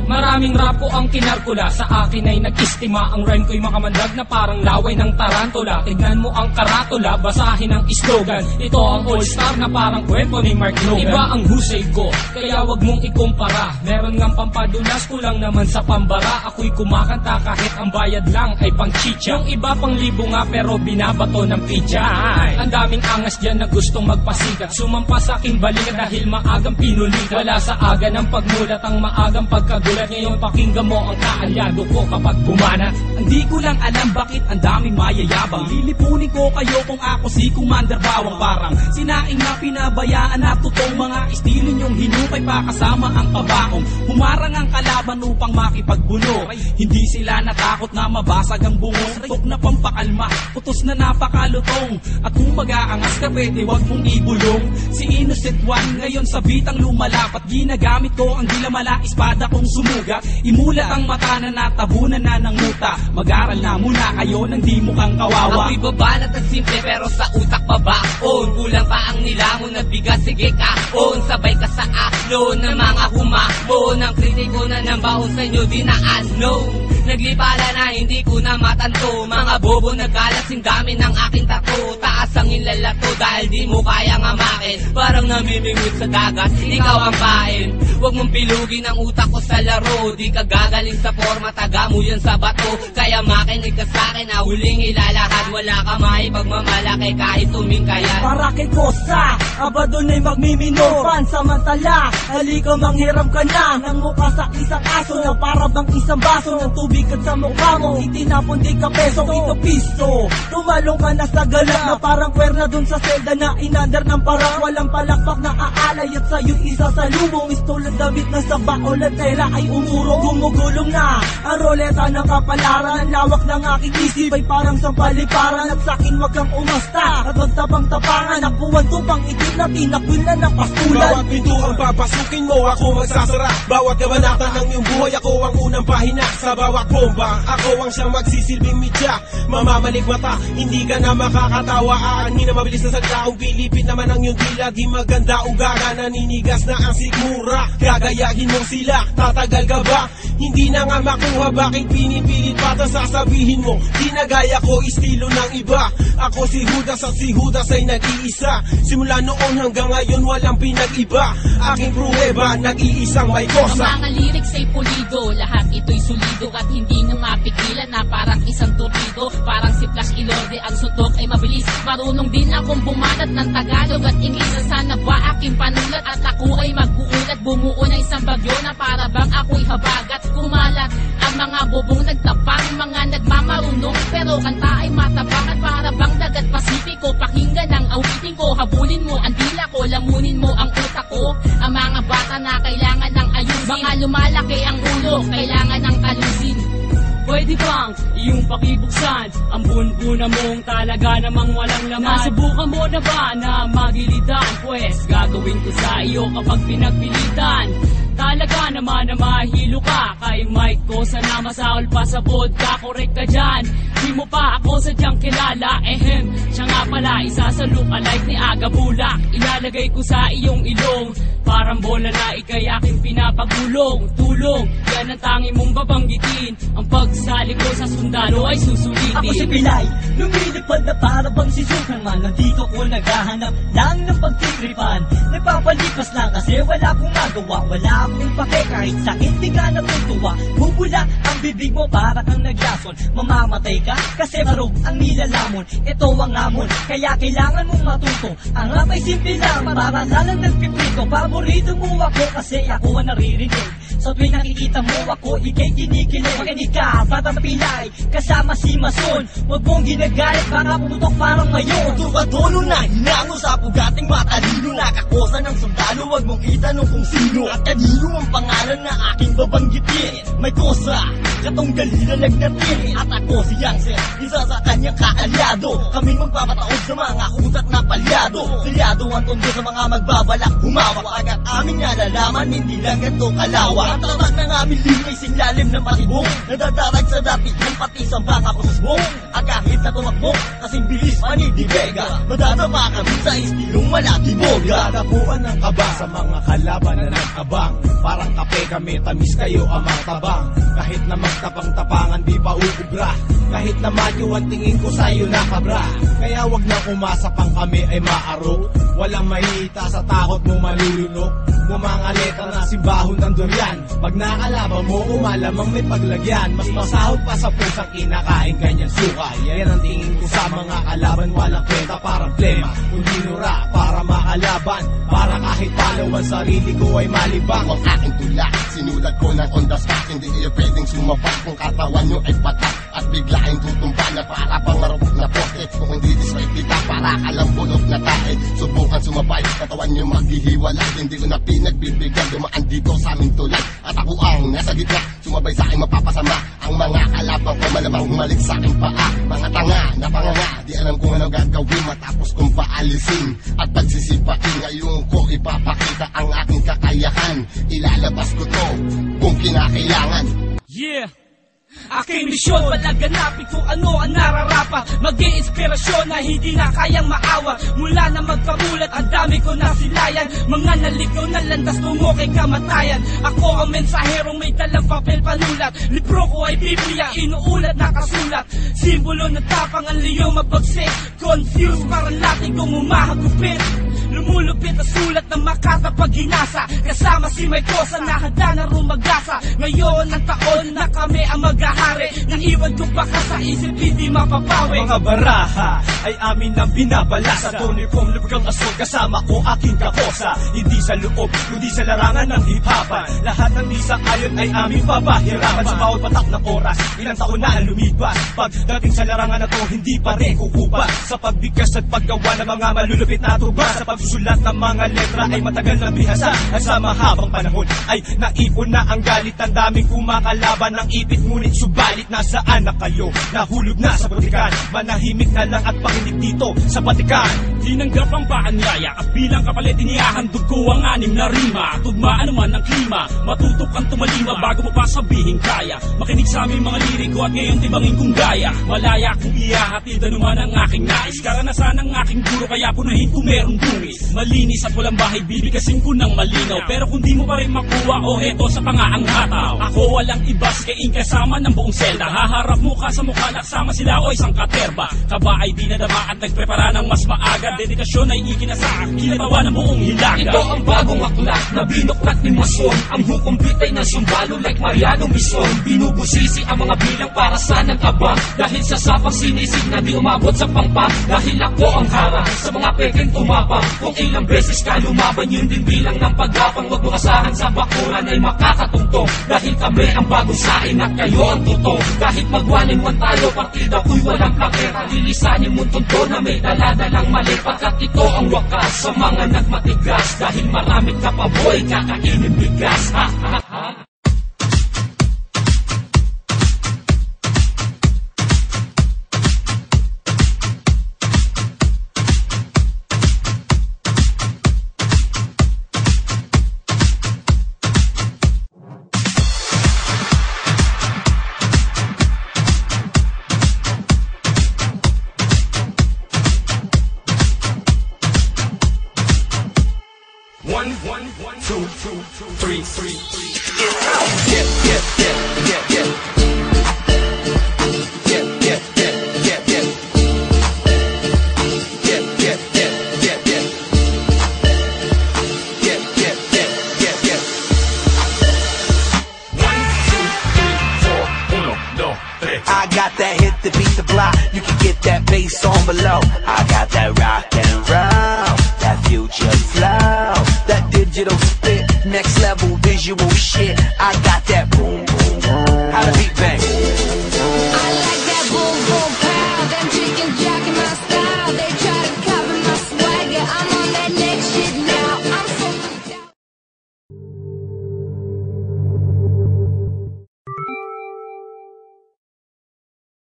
Maraming rapo ang kinarkula, sa akin ay nag-istima. Ang rhyme ko'y makamandag na parang laway ng tarantula. Tignan mo ang karatula, basahin ang slogan. Ito ang all-star na parang kwento ni Mark Logan. Iba ang husay ko, kaya wag mong ikumpara. Meron ngang pampadulas, kulang naman sa pambara. Ako'y kumakanta kahit ang bayad lang ay pang chicha. Yung iba pang libo nga pero binabato ng pizza. Ang daming angas dyan na gustong magpasikat, sumampa sa aking balikat dahil maagang pinulikat. Wala sa aga ng pagmulat ang maagang pagkagulat. Ngayon pakinggan mo ang kaalyado ko kapag bumanat. Hindi ko lang alam bakit ang daming mayayabang. Lilipunin ko kayo kung ako si Commander Bawang. Parang sinaing na pinabayaan na totoong mga estilo nyong hinukay pa kasama ang kabaong. Humarang ang kalaban upang makipagbuno. Hindi sila natakot na mabasag ang bungos. Tok na pampakalma, utos na napakalutong. At kung mag-aangas ka pwede wag mong ibulong. Si Innocent One ngayon sa bitang lumalapat. Ginagamit ko ang dilamala espada kong sumugat. Imulat ang mata na natabunan na ng muta. Mag-aral na muna kayo nang di mukhang kawawa. Ako'y babanat at simple pero sa utak babaon. Kulang pa ang nilamon na bigas, sige kaon. Sabay ka sa alon ng mga humahon. Ang kritiko na ng baon sa inyo di na ano. Naglipala na hindi ko na matanto. Mga bobo nagkalasing dami ng aking tato. Taas ang inlalato dahil di mo kayang amakin. Parang namimingwit sa dagat, ikaw ang pain. Huwag mong pilugin ang utak ko sa laro. Di ka gagaling sa forma, taga mo yan sa bato. Kaya makinig ka sa'kin na huling ilalahad. Wala ka maipagmamalaki kahit tumingkayan. Para kay Kosa, aba doon ay magmimino. Pansamantala, halika manghiram ka na ng mukha sa isang aso na para bang isang baso ng tubig at sa mukha mo. Itinapon di ka peso, ito piso. Tumalong ka na sa galak na parang kwerna dun sa selda na inandar ng parang walang palakpak na aalay at sa'yo isa sa lumong. Istolang damit na sa baon at tela ay umurong. Gumugulong na ang roleta ng kapalaran. Ang lawak ng aking isip ay parang sampaliparan. At sa'kin wag kang umasta at magtapang-tapangan. Nakuwan tupang itim na tinakwil na ng pastulan. Bawat pinto ang papasukin mo, ako magsasara. Bawat kabanata ng iyong buhay, ako ang unang pahina. Sa bawat bomba, ako ang siyang magsisilbing midya. Mamamalik mata, hindi ka na makakatawa. Aanhin na mabilis na saglaong Pilipin naman ang iyong dila. Di maganda ugaga, naninigas na ang sigmura. Gagayahin mo sila, tatagal ka ba? Hindi na nga makuha, bakit pinipilit pa ito sasabihin mo? Di na gaya ko, estilo ng iba. Ako si Judas at si Judas ay nag-iisa. Simula noon hanggang ngayon walang pinag-iba. Aking pruweba, nag-iisang may kosa. Ang mga lyrics ay pulido, lahat ito'y solido. At hindi na mapigilan na parang isang torpedo. Parang si Flash Ilorde, ang suntok ay mabilis. Marunong din akong bumanat ng Tagalog at Ingles. Sana ba aking panulat at ako ay mag-uulat. Bumuo na isang bagyo na para bang ako'y habagat. Kumalat ang mga bobong nagtapang, mga nagmamarunong. Pero kanta ay matabang at para bang dagat Pasipiko. Pakinggan ang awitin ko, habulin mo ang dila ko, lamunin mo ang utak ko. Ang mga bata na kailangan ng ayusin, baka lumalaki ang ulo, kailangan ng talusin. Pwede bang iyong pakibuksan ang bunbuna mong talaga namang walang laman? Nasubukan mo na ba na magilitan? Pwes gagawin ko sa iyo kapag pinagpilitan. Talaga naman na mahilo ka kay Mike ko, sana masaol pa sa vodka. Correct ka dyan, di mo pa ako sadyang kilala. Siya nga pala isa sa lookalike ni Aga Bulak. Ilalagay ko sa iyong ilong, parang bola na ikay aking pinapagulong. Tulong, yan ang tangi mong babanggitin. Ang pagsali ko sa sundalo ay susulitin. Ako si Pilay, lumilipad na para bang si Superman. Nandito ko naghahanap lang ng pagtitripan. Nagpapalipas lang kasi wala akong magawa. Wala akong pake kahit sakit di ka natutuwa. Bubula ang bibig mo para kang naglason. Mamamatay ka kasi marog ang nilalamon. Ito ang amon, kaya kailangan mong matuto. Ang rap ay simple lang, para lang nagpiprito. Paborito mo ako kasi ako ang naririnig. Sa tuwing nakikita mo ako, ikay kinikilig. Makinig ka, Batang Pilay, kasama si Mason. Huwag mong ginagalit, baka pumutok parang ngayon. Tukadono na hinango sa pugating matalino. Nakakosa ng sundalo, huwag mong itanong kung sino. At kanino ang pangalan na aking babanggitin. May kosa, katunggali na nagnatin. At ako si Yangtze, isa sa kanyang kaalyado. Kaming magpapataod sa mga kusat na palyado. Silyado ang tondo sa mga magbabalak humawak. Agad aming nalalaman, hindi lang ganito kalawak. Ang tatak ng aming limay singlalim ng patibong. Nadadarag sa dati ng pati sa mga pusbong. At kahit na tumakbo, kasing bilis panidibega. Madadama kami sa istilong malatiboga. Nadapuan ng kaba sa mga kalaban na nag-abang. Parang kape kami, tamis kayo amang tabang. Kahit na magtapang-tapangan, di pa uubra. Kahit na madyo ang tingin ko sa'yo nakabra. Kaya wag na umasa pang kami ay maaro. Walang mahita sa takot mo malulunok. Mumangaleta na simbahon ng durian. Pag nakalaban mo, umalamang may paglagyan. Mas masahod pa sa pusang kinakain ganyan suka. Yan ang tingin ko sa mga kalaban. Walang kwenta parang plema. Kundi nura para makalaban. Para kahit palawan sarili ko ay malibang. Ang aking tula, sinulat ko ng on the spot. Hindi kayo pwedeng sumabak kung katawan nyo ay patak. At biglaing tutumba na para pangarap na poste. Kung hindi disway kita para kalang bulok na tae. Subukan sumabay, katawan nyo maghihiwalay. Hindi ko na pinagbibigyan, dumaan dito sa aming tulay. At ako ang nasa gitna, sumabay sa aking mapapasama. Ang mga kalabang ko malamang humalik sa aking paa. Mga tanga na panganga, di alam kung ano gagawin matapos kong paalisin. At pagsisipain, ngayon ko ipapakita ang aking kakayahan. Ilalabas ko to kung kinakailangan. Yeah! Aking misyon, palaganapin kung ano ang nararapat. Mag-iinspirasyon na hindi na kayang maawa. Mula na magkamulat, ang dami ko nasilayan. Mga naligaw na landas tungo kay kamatayan. Ako ang mensaherong may dalang papel panulat. Libro ko ay Biblia, inuulat na kasulat. Simbolo ng tapang ang liyong mabagsik. Confused, parang lating kong umahagupit. Lumulupit ang sulat ng Makata pag ginasa. Kasama si Maykosa na handa na rumagasa. Ngayon ang taon na kami ang maghahari. Naiwan ko baka sa isip hindi mapapawi. Mga baraha ay amin ang binabala. Sa uniform, lubgang asol kasama ko aking kakosa. Hindi sa loob, kundi sa larangan ng hip-hopan. Lahat ng di sa ayon ay aming papahirapan. Sa bawat patak ng oras, ilang taon na ang lumipas. Pagdating sa larangan na to, hindi pa rin kukupa. Sa pagbigkas at paggawa ng mga malulupit na tuba. Sa pagsusulat ng mga letra ay matagal na bihasa. At sa mahabang panahon ay naipon na ang galit. Ang daming kumakalaban ng ipit. Ngunit subalit nasaan na kayo? Nahulog na sa butikan. Manahimik na lang at pakinig dito sa batikan. Tinanggap ang paanyaya at bilang kapalit inihahandog ko ang 6 na rima. Tugmaan naman ang klima, matutok kang tumalima bago mo pa sabihin kaya. Makinig sa aming mga liriko at ngayon tibangin kong gaya. Malaya kong ihahatid anuman ang aking nais. Karanasan ng aking guro kaya punahin kung merong dungis. Malinis at walang bahay bibigasin ko ng malinaw. Pero kung di mo pa rin makuha o eto sa pangaang hataw. Ako walang ibas kaing kasama ng buong selda. Haharap mukha sa mukha naksama sila o isang katerba. Kaba ay dinadama at nagprepara ng mas maaga. Dedikasyon ay ikinasaak, kinatawa ng buong hilaga. Ito ang bagong aklat na binuklat ni Mason. Ang hukom bitay ng sumbalo like Mariano Bison. Binubusisi ang mga bilang para sa nag-abang. Dahil sa sapang sinisig na di umabot sa pangpang. Dahil ako ang harang sa mga peking tumapang. Kung ilang beses ka lumaban, yun din bilang ng paggapang. Huwag mo asahan sa bakuran ay makakatungtong. Dahil kami ang bagong sain at kayo ang totoo. Kahit mag-1-in-1 tayo, partida ko'y walang plakera. Lilisanin mong tunto na may daladalang mali. Pagkat ito ang wakas sa mga nagmatigas. Dahil maraming kapaboy, kakainin bigas. Ha ha ha. I got that hit to beat the block. You can get that bass on below. I got that rock and roll, that future flow, that digital spit, next level visual shit. I got that